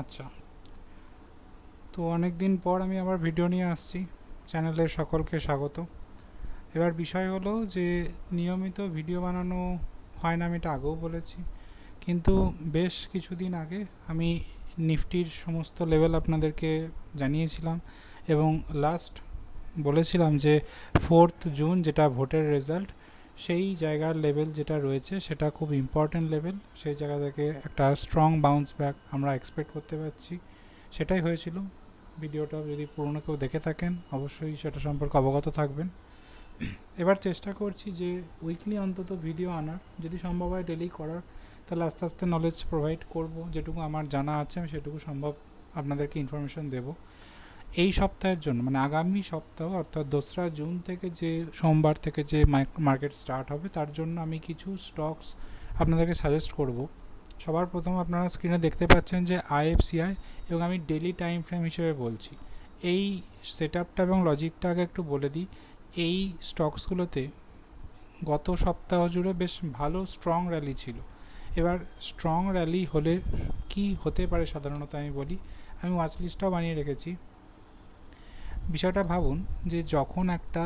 আচ্ছা, তো অনেক দিন পর আমি আবার ভিডিও নিয়ে আসছি। চ্যানেলের সকলকে স্বাগত। এবার বিষয় হলো যে নিয়মিত ভিডিও বানানো হয় না, আমি এটা আগেও বলেছি। কিন্তু বেশ কিছুদিন আগে আমি নিফটির সমস্ত লেভেল আপনাদেরকে জানিয়েছিলাম, এবং লাস্ট বলেছিলাম যে 4th জুন যেটা ভোটের রেজাল্ট, সেই জায়গার লেভেল যেটা রয়েছে সেটা খুব ইম্পর্ট্যান্ট লেভেল। সেই জায়গা থেকে একটা স্ট্রং বাউন্স ব্যাক আমরা এক্সপেক্ট করতে পারছি। সেটাই হয়েছিল। ভিডিওটা যদি পুরনো কেউ দেখে থাকেন অবশ্যই সেটা সম্পর্কে অবগত থাকবেন। এবার চেষ্টা করছি যে উইকলি অন্তত ভিডিও আনার, যদি সম্ভব হয় ডেলি করার। তাহলে আস্তে আস্তে নলেজ প্রোভাইড করব, যেটুকু আমার জানা আছে আমি সেটুকু সম্ভব আপনাদেরকে ইনফরমেশন দেব। এই সপ্তাহের জন্য মানে আগামী সপ্তাহ অর্থাৎ 2রা জুন থেকে, যে সোমবার থেকে যে মার্কেট স্টার্ট হবে, তার জন্য আমি কিছু স্টকস আপনাদেরকে সাজেস্ট করব। সবার প্রথম আপনারা স্ক্রিনে দেখতে পাচ্ছেন যে আইএফসিআই, এবং আমি ডেলি টাইম ফ্রেম হিসেবে বলছি। এই সেটআপটা এবং লজিকটা আগে একটু বলে দিই। এই স্টকসগুলোতে গত সপ্তাহ জুড়ে বেশ ভালো স্ট্রং র্যালি ছিল। এবার স্ট্রং র্যালি হলে কি হতে পারে সাধারণত আমি বলি, আমি ওয়াচ লিস্টটাও বানিয়ে রেখেছি। বিষয়টা ভাবুন যে যখন একটা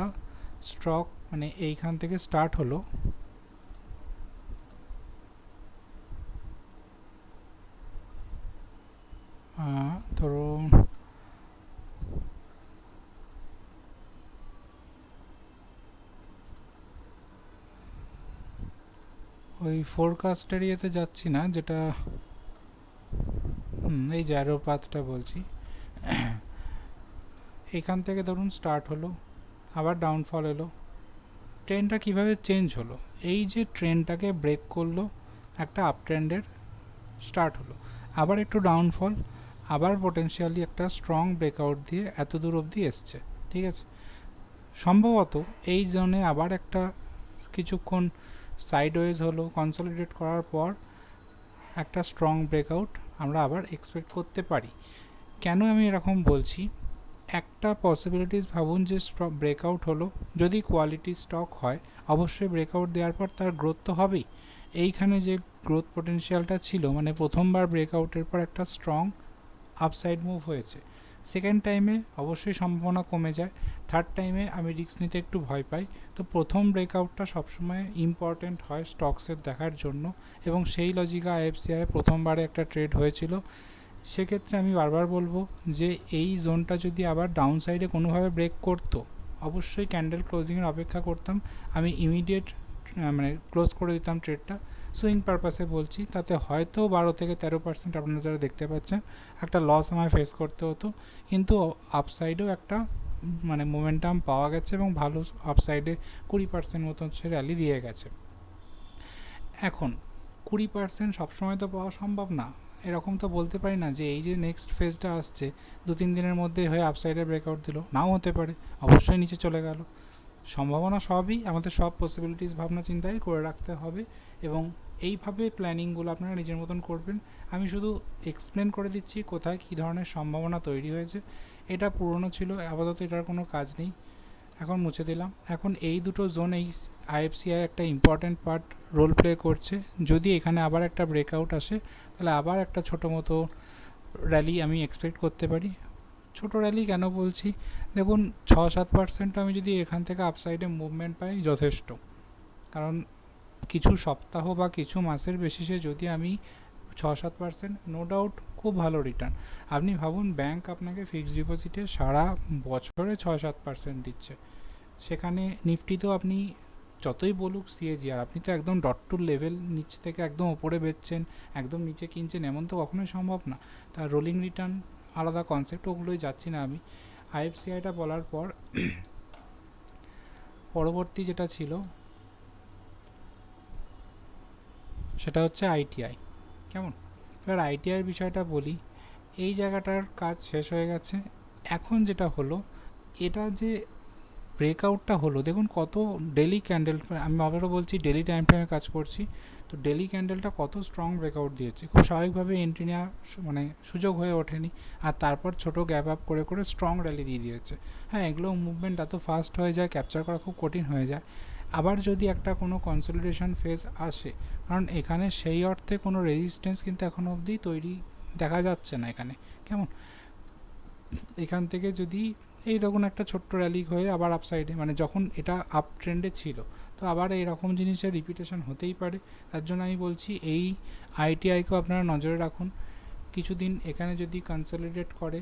স্টক মানে এইখান থেকে স্টার্ট হলো, ধরুন ওই ফোরকাস্টের ইয়েতে যাচ্ছি না, যেটা এই যে অ্যারো পাথটা বলছি। এখান থেকে ধরুন স্টার্ট হলো, আবার ডাউনফল এলো। ট্রেনটা কিভাবে চেঞ্জ হলো? এই যে ট্রেনটাকে ব্রেক করলো, একটা আপ ট্রেন্ডের স্টার্ট হলো, আবার একটু ডাউনফল, আবার পোটেনশিয়ালি একটা স্ট্রং ব্রেকআউট দিয়ে এত দূর অবধি এসছে। ঠিক আছে, সম্ভবত এই জোনে আবার একটা কিছুক্ষণ সাইডওয়েজ হলো, কনসলিডেট করার পর একটা স্ট্রং ব্রেকআউট আমরা আবার এক্সপেক্ট করতে পারি। কেন আমি এরকম বলছি? একটা পসিবিলিটিস ভাবুন যে ব্রেকআউট হলো, যদি কোয়ালিটি স্টক হয় অবশ্যই ব্রেকআউট দেওয়ার পর তার গ্রোথ তো হবেই। এইখানে যে গ্রোথ পটেনশিয়ালটা ছিল, মানে প্রথমবার ব্রেকআউটের পর একটা স্ট্রং আপসাইড মুভ হয়েছে, সেকেন্ড টাইমে অবশ্যই সম্ভাবনা কমে যায়, থার্ড টাইমে আমি রিস্ক নিতে একটু ভয় পাই। তো প্রথম ব্রেকআউটটা সবসময় ইম্পর্ট্যান্ট হয় স্টকসের দেখার জন্য, এবং সেই লজিকে আইএফসিআই প্রথমবারে একটা ট্রেড হয়েছিল। সেক্ষেত্রে আমি বারবার বলবো যে এই জোনটা যদি আবার ডাউন সাইডে কোনোভাবে ব্রেক করতো, অবশ্যই ক্যান্ডেল ক্লোজিংয়ের অপেক্ষা করতাম। আমি ইমিডিয়েট মানে ক্লোজ করে দিতাম ট্রেডটা। সুইং পারপাসে বলছি, তাতে হয়তো 12 থেকে 13% আপনারা যারা দেখতে পাচ্ছেন একটা লস আমায় ফেস করতে হতো, কিন্তু আপসাইডেও একটা মানে মোমেন্টাম পাওয়া গেছে, এবং ভালো আপসাইডে 20% মতন সে র্যালি দিয়ে গেছে। এখন 20% সবসময় তো পাওয়া সম্ভব না। এরকম তো বলতে পারি না যে এই যে নেক্সট ফেজটা আসছে 2-3 দিনের মধ্যে হয়ে আপসাইডে ব্রেকআউট দিল, নাও হতে পারে, অবশ্যই নিচে চলে গেল। সম্ভাবনা সবই আমাদের, সব পসিবিলিটিস ভাবনা চিন্তাই করে রাখতে হবে, এবং এইভাবে প্ল্যানিংগুলো আপনারা নিজের মতন করবেন। আমি শুধু এক্সপ্লেন করে দিচ্ছি কোথায় কী ধরনের সম্ভাবনা তৈরি হয়েছে। এটা পুরনো ছিল, আপাতত এটার কোনো কাজ নেই, এখন মুছে দিলাম। এখন এই দুটো জোন, এই আইএফসিআই একটা ইম্পর্ট্যান্ট পার্ট রোল প্লে করছে। যদি এখানে আবার একটা ব্রেকআউট আসে তাহলে আবার একটা ছোটো মতো র্যালি আমি এক্সপেক্ট করতে পারি। ছোটো র্যালি কেন বলছি, দেখুন 6-7% আমি যদি এখান থেকে আপসাইডে মুভমেন্ট পাই যথেষ্ট। কারণ কিছু সপ্তাহ বা কিছু মাসের বেসিসে যদি আমি 6-7%, নো ডাউট খুব ভালো রিটার্ন। আপনি ভাবুন ব্যাংক আপনাকে ফিক্সড ডিপোজিটে সারা বছরে 6-7% দিচ্ছে, সেখানে নিফটিতেও আপনি যতই বলুক সিএজিআর, আপনি তো একদম ডট টু লেভেল নিচ থেকে একদম ওপরে বেচছেন, একদম নিচে কিনছেন, এমন তো কখনোই সম্ভব না। তার রোলিং রিটার্ন আলাদা কনসেপ্ট, ওগুলোই যাচ্ছি না আমি। আইএফসিআইটা বলার পর পরবর্তী যেটা ছিল সেটা হচ্ছে আইটিআই। কেমন? এবার আইটিআইয়ের বিষয়টা বলি। এই জায়গাটার কাজ শেষ হয়ে গেছে। এখন যেটা হলো, এটা যে ব্রেকআউটটা হলো, দেখুন কত ডেলি ক্যান্ডেল, আমি আবারও বলছি ডেলি টাইম ফ্রেমে কাজ করছি, তো ডেলি ক্যান্ডেলটা কত স্ট্রং ব্রেকআউট দিয়েছে, খুব স্বাভাবিকভাবে এন্ট্রি নেওয়া মানে সুযোগ হয়ে ওঠেনি। আর তারপর ছোট গ্যাপ আপ করে করে স্ট্রং র্যালি দিয়ে দিয়েছে। হ্যাঁ, এগুলো মুভমেন্ট এত ফাস্ট হয়ে যায়, ক্যাপচার করা খুব কঠিন হয়ে যায়। আবার যদি একটা কোনো কনসলিডেশন ফেজ আসে, কারণ এখানে সেই অর্থে কোনো রেজিস্ট্যান্স কিন্তু এখনও অবধি তৈরি দেখা যাচ্ছে না এখানে। কেমন, এখান থেকে যদি এই দেখুন একটা ছোট্ট র্যালি হয়ে আবার আপসাইডে, মানে যখন এটা আপ ট্রেন্ডে ছিল, তো আবার এরকম জিনিসের রিপিটেশন হতেই পারে। তার জন্য আমি বলছি এই আইটিআইকেও আপনারা নজরে রাখুন। কিছুদিন এখানে যদি কনসলিডেট করে,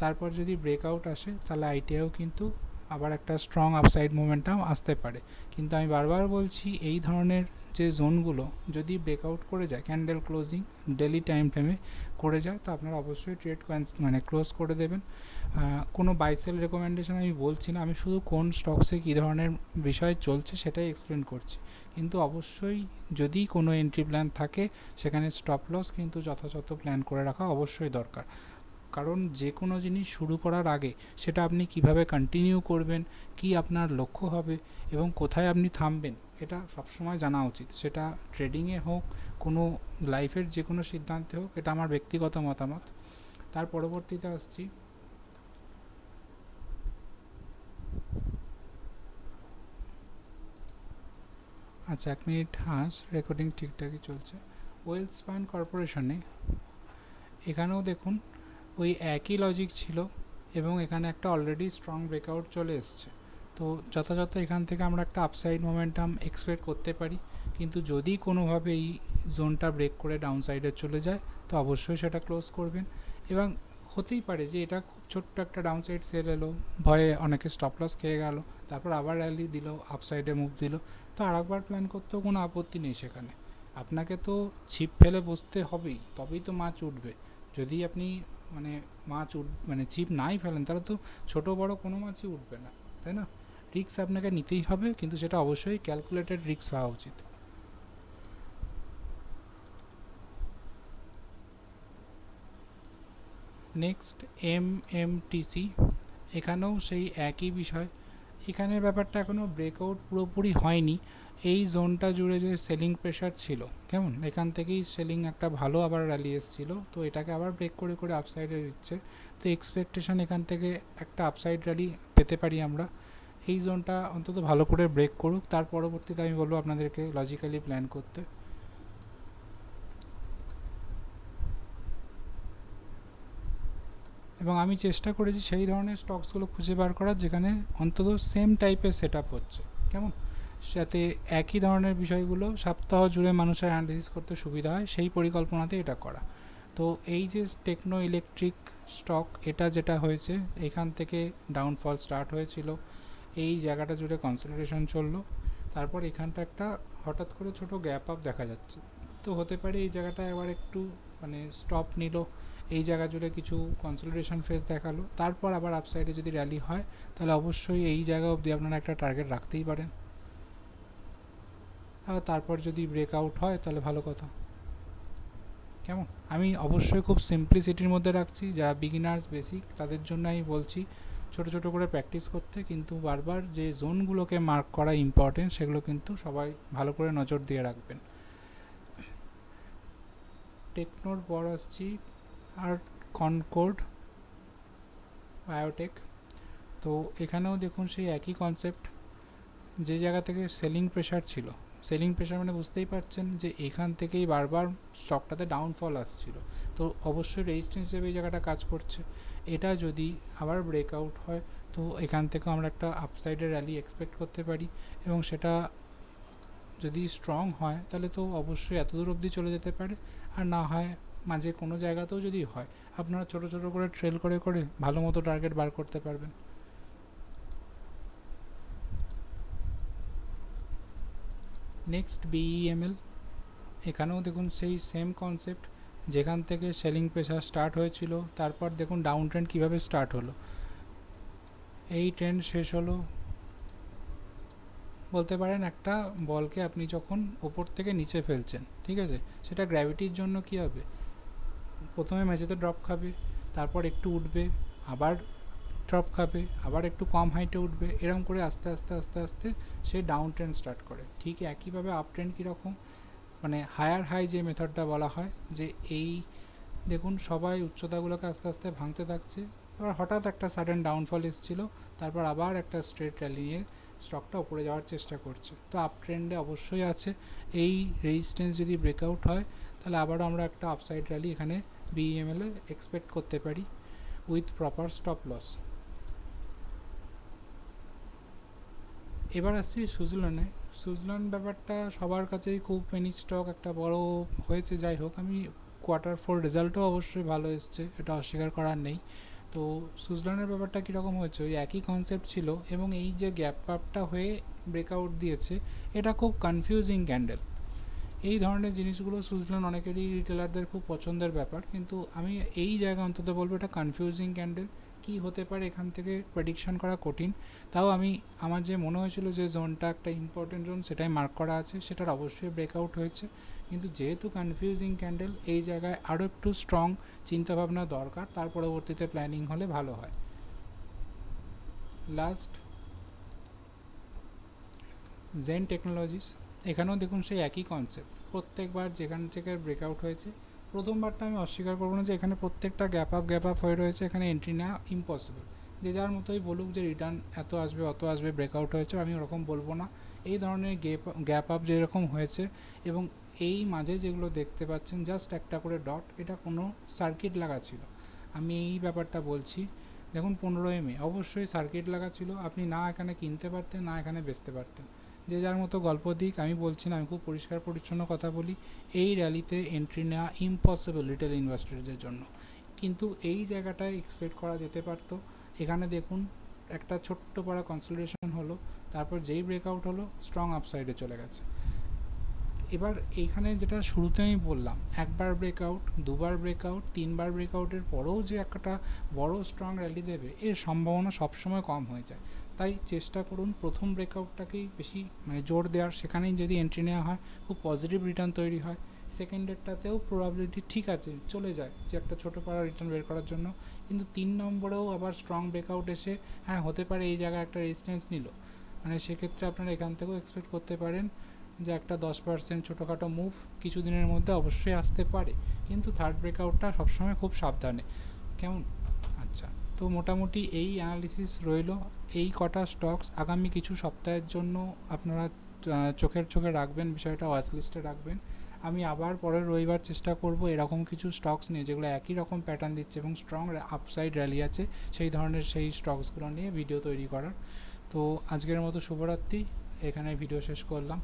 তারপর যদি ব্রেকআউট আসে, তাহলে আইটিআইও কিন্তু আবার একটা স্ট্রং আপসাইড মোমেন্টাম আসতে পারে। কিন্তু আমি বারবার বলছি, এই ধরনের যে জোনগুলো যদি ব্রেকআউট করে যায়, ক্যান্ডেল ক্লোজিং ডেলি টাইম ফ্রেমে করে যায়, তো আপনারা অবশ্যই ট্রেড মানে ক্লোজ করে দেবেন। কোনো বাইসেল রেকমেন্ডেশন আমি বলছি না, আমি শুধু কোন স্টকসে কী ধরনের বিষয় চলছে সেটাই এক্সপ্লেন করছি। কিন্তু অবশ্যই যদি কোনো এন্ট্রি প্ল্যান থাকে, সেখানে স্টপ লস কিন্তু যথাযথ প্ল্যান করে রাখা অবশ্যই দরকার। কারণ যে কোনো জিনিস শুরু করার আগে সেটা আপনি কিভাবে কন্টিনিউ করবেন, কি আপনার লক্ষ্য হবে এবং কোথায় আপনি থামবেন, এটা সবসময় জানা উচিত। সেটা ট্রেডিংয়ে হোক, কোনো লাইফের যে কোনো সিদ্ধান্তে হোক, এটা আমার ব্যক্তিগত মতামত। তার পরবর্তীতে আসছি, আচ্ছা 1 মিনিট, রেকর্ডিং ঠিকঠাকই চলছে। ওয়েলস্পান কর্পোরেশনে এখানেও দেখুন ওই একই লজিক ছিল এবং এখানে একটা অলরেডি স্ট্রং ব্রেকআউট চলে এসছে। তো যথাযথ এখান থেকে আমরা একটা আপসাইড মোমেন্টাম এক্সপেক্ট করতে পারি। কিন্তু যদি কোনোভাবে এই জোনটা ব্রেক করে ডাউন সাইডে চলে যায়, তো অবশ্যই সেটা ক্লোজ করবেন। এবং হতেই পারে যে এটা খুব ছোট্ট একটা ডাউন সাইড সেল এলো, ভয়ে অনেকে স্টপ লস খেয়ে গেল, তারপর আবার র্যালি দিল, আপসাইডে মুভ দিল, তো আরেকবার প্ল্যান করতেও কোনো আপত্তি নেই সেখানে। আপনাকে তো ছিপ ফেলে বসতে হবেই, তবেই তো মাছ উঠবে। যদি আপনি মানে মানে ছিপ নাই ফেলেন, তাহলে তো ছোট বড় কোনো মাছই উঠবে না, তাই না? রিস্ক আপনাকে নিতেই হবে, কিন্তু সেটা অবশ্যই ক্যালকুলেটেড রিস্ক হওয়া উচিত। নেক্সট এমএমটিসি, এখানেও সেই একই বিষয়। এখানের ব্যাপারটা এখনও ব্রেকআউট পুরোপুরি হয়নি। এই জোনটা জুড়ে যে সেলিং প্রেশার ছিল, কেমন, এখান থেকেই সেলিং একটা ভালো আবার র্যালি এসেছিল, তো এটাকে আবার ব্রেক করে করে আপসাইডে দিচ্ছে। তো এক্সপেকটেশন এখান থেকে একটা আপসাইড র্যালি পেতে পারি আমরা। এই জোনটা অন্তত ভালো করে ব্রেক করুক, তার পরবর্তীতে আমি বলবো আপনাদেরকে লজিক্যালি প্ল্যান করতে। এবং আমি চেষ্টা করেছি সেই ধরনের স্টকসগুলো খুঁজে বার করার যেখানে অন্তত সেম টাইপের সেট আপ হচ্ছে, কেমন, সাথে একই ধরনের বিষয়গুলো সপ্তাহ জুড়ে মানুষের অ্যানালিসিস করতে সুবিধা হয়, সেই পরিকল্পনাতে এটা করা। তো এই যে টেকনো ইলেকট্রিক স্টক, এটা যেটা হয়েছে, এখান থেকে ডাউনফল স্টার্ট হয়েছিল, এই জায়গাটা জুড়ে কনসলিডেশন চললো, তারপর এখানটা একটা হঠাৎ করে ছোট গ্যাপ আপ দেখা যাচ্ছে। তো হতে পারে এই জায়গাটা আবার একটু মানে স্টপ নিল, এই জায়গা জুড়ে কিছু কনসলিডেশন ফেজ দেখালো, তারপর আবার আপসাইডে যদি র্যালি হয়, তাহলে অবশ্যই এই জায়গা অবধি আপনারা একটা টার্গেট রাখতেই পারেন। আর তারপর যদি ব্রেকআউট হয় তাহলে ভালো কথা, কেমন। আমি অবশ্যই খুব সিম্পলিসিটির মধ্যে রাখছি, যারা বিগিনার্স বেসিক তাদের জন্য আমি বলছি ছোট ছোট করে প্র্যাকটিস করতে, কিন্তু বারবার যে জোনগুলোকে মার্ক করা ইম্পর্টেন্ট সেগুলো কিন্তু সবাই ভালো করে নজর দিয়ে রাখবেন। টেকনোর পর আসছি আর কনকর্ড বায়োটেক। তো এখানেও দেখুন সেই একই কনসেপ্ট, যে জায়গা থেকে সেলিং প্রেশার ছিল, সেলিং প্রেশার মানে বুঝতেই পারছেন যে এখান থেকেই বারবার স্টকটাতে ডাউনফল আসছিল, তো অবশ্যই রেজিস্ট্যান্স হিসেবে এই জায়গাটা কাজ করছে। এটা যদি আবার ব্রেকআউট হয়, তো এখান থেকে আমরা একটা আপসাইডের র্যালি এক্সপেক্ট করতে পারি, এবং সেটা যদি স্ট্রং হয় তাহলে তো অবশ্যই এত দূর অবধি চলে যেতে পারে। আর না হয় মাঝে কোনো জায়গাতেও যদি হয়, আপনারা ছোট ছোট করে ট্রেল করে করে ভালো মতো টার্গেট বার করতে পারবেন। নেক্সট বিইএমএল, এখানেও দেখুন সেই সেম কনসেপ্ট, যেখান থেকে সেলিং প্রেশার স্টার্ট হয়েছিল, তারপর দেখুন ডাউন ট্রেন্ড কীভাবে স্টার্ট হলো, এই ট্রেন্ড শেষ হলো, বলতে পারেন একটা বলকে আপনি যখন ওপর থেকে নিচে ফেলছেন, ঠিক আছে, সেটা গ্র্যাভিটির জন্য কী হবে, প্রথমে মেঝেতে ড্রপ খাবে, তারপর একটু উঠবে, আবার ড্রপ খাবে, আবার একটু কম হাইটে উঠবে, এরকম করে আস্তে আস্তে আস্তে আস্তে সে ডাউন ট্রেন্ড স্টার্ট করে। ঠিক একইভাবে আপ ট্রেন্ড কীরকম, মানে হায়ার হাই যে মেথডটা বলা হয়, যে এই দেখুন সবাই উচ্চতাগুলোকে আস্তে আস্তে ভাঙতে থাকছে, এবার হঠাৎ একটা সাডেন ডাউনফল এসেছিলো, তারপর আবার একটা স্ট্রেট র্যালি নিয়ে স্টকটা উপরে যাওয়ার চেষ্টা করছে। তো আপ ট্রেন্ডে অবশ্যই আছে, এই রেজিস্ট্যান্স যদি ব্রেকআউট হয়, তাহলে আবারও আমরা একটা আপসাইড র্যালি এখানে BEML এ এক্সপেক্ট করতে পারি উইথ প্রপার স্টপ লস। এবার আসছি সুজলনে। সুজলন ব্যাপারটা সবার কাছেই খুব পেনি স্টক একটা বড় হয়েছে, যাই হোক আমি Q4 রেজাল্টও অবশ্যই ভালো এসছে, এটা অস্বীকার করার নেই। তো সুজলনের ব্যাপারটা কীরকম হয়েছে, ওই একই কনসেপ্ট ছিল এবং এই যে গ্যাপ আপটা হয়ে ব্রেকআউট দিয়েছে, এটা খুব কনফিউজিং ক্যান্ডেল। এই ধরনের জিনিসগুলো সুজলন অনেকেরই রিটেলারদের খুব পছন্দের ব্যাপার, কিন্তু আমি এই জায়গা অন্তত বলবো এটা কনফিউজিং ক্যান্ডেল। কি হতে পারে এখান থেকে প্রেডিকশন করা কঠিন। তাও আমি আমার যে মনে হয়েছিল যে জোনটা একটা ইম্পর্টেন্ট জোন সেটাই মার্ক করা আছে, সেটার অবশ্যই ব্রেকআউট হয়েছে। কিন্তু যেহেতু কনফিউজিং ক্যান্ডেল, এই জায়গায় আরও একটু স্ট্রং চিন্তাভাবনা দরকার, তার পরবর্তীতে প্ল্যানিং হলে ভালো হয়। লাস্ট জেন টেকনোলজিস, এখানেও দেখুন সেই একই কনসেপ্ট। প্রত্যেকবার যেখান থেকে ব্রেকআউট হয়েছে, প্রথমবারটা আমি অস্বীকার করবো না যে এখানে প্রত্যেকটা গ্যাপ আপ হয়ে রয়েছে, এখানে এন্ট্রি নেওয়া ইম্পসিবল। যে যার মতোই বলুক যে রিটার্ন এত আসবে অত আসবে, ব্রেকআউট হয়েছে, আমি ওরকম বলবো না। এই ধরনের গ্যাপ আপ যেরকম হয়েছে এবং এই মাঝে যেগুলো দেখতে পাচ্ছেন জাস্ট একটা করে ডট, এটা কোনো সার্কিট লাগা ছিল। আমি এই ব্যাপারটা বলছি। দেখুন 15ই মে অবশ্যই সার্কিট লাগা ছিল, আপনি না এখানে কিনতে পারতেন না এখানে বেচতে পারতেন। যে যার মতো গল্প দিক, আমি বলছি না, আমি খুব পরিষ্কার পরিচ্ছন্ন কথা বলি। এই র্যালিতে এন্ট্রি নেওয়া ইম্পসিবল রিটেল ইনভেস্টরদের জন্য, কিন্তু এই জায়গাটায় এক্সপেক্ট করা যেতে পারতো। এখানে দেখুন একটা ছোট্ট পাড়া কনসলিডেশন হলো, তারপর যেই ব্রেকআউট হলো স্ট্রং আপসাইডে চলে গেছে। এবার এইখানে যেটা শুরুতে আমি বললাম, একবার ব্রেকআউট, দুবার ব্রেকআউট, তিনবার ব্রেকআউটের পরেও যে একটা বড় স্ট্রং র্যালি দেবে, এর সম্ভাবনা সবসময় কম হয়ে যায়। তাই চেষ্টা করুন প্রথম ব্রেকআউটটাকেই বেশি জোর দেওয়ার, সেখানেই যদি এন্ট্রি নেওয়া হয় খুব পজিটিভ রিটার্ন তৈরি হয়। সেকেন্ডেরটাতেও প্রবাবিলিটি ঠিক আছে, চলে যায় যে একটা ছোটো পাড়া রিটার্ন বের করার জন্য, কিন্তু 3 নম্বরেও আবার স্ট্রং ব্রেকআউট এসে হ্যাঁ হতে পারে এই জায়গায় একটা রেজিস্ট্যান্স নিল, সেক্ষেত্রে আপনারা এখান থেকেও এক্সপেক্ট করতে পারেন যে একটা 10% ছোটোখাটো মুভ কিছু দিনের মধ্যে অবশ্যই আসতে পারে, কিন্তু থার্ড ব্রেকআউটটা সবসময় খুব সাবধানে। কেমন? আচ্ছা, তো মোটামুটি এই অ্যানালিসিস রইল। এই কটা স্টকস আগামী কিছু সপ্তাহের জন্য আপনারা চোখে রাখবেন, বিষয়টা ওয়াচ লিস্টে রাখবেন। আমি আবার পরের রবিবার চেষ্টা করব এরকম কিছু স্টকস নিয়ে যেগুলো একই রকম প্যাটার্ন দিচ্ছে এবং স্ট্রং আপসাইড র্যালি আছে, সেই ধরনের সেই স্টকসগুলো নিয়ে ভিডিও তৈরি করার। তো আজকের মতো শুভরাত্রি, এখানে ভিডিও শেষ করলাম।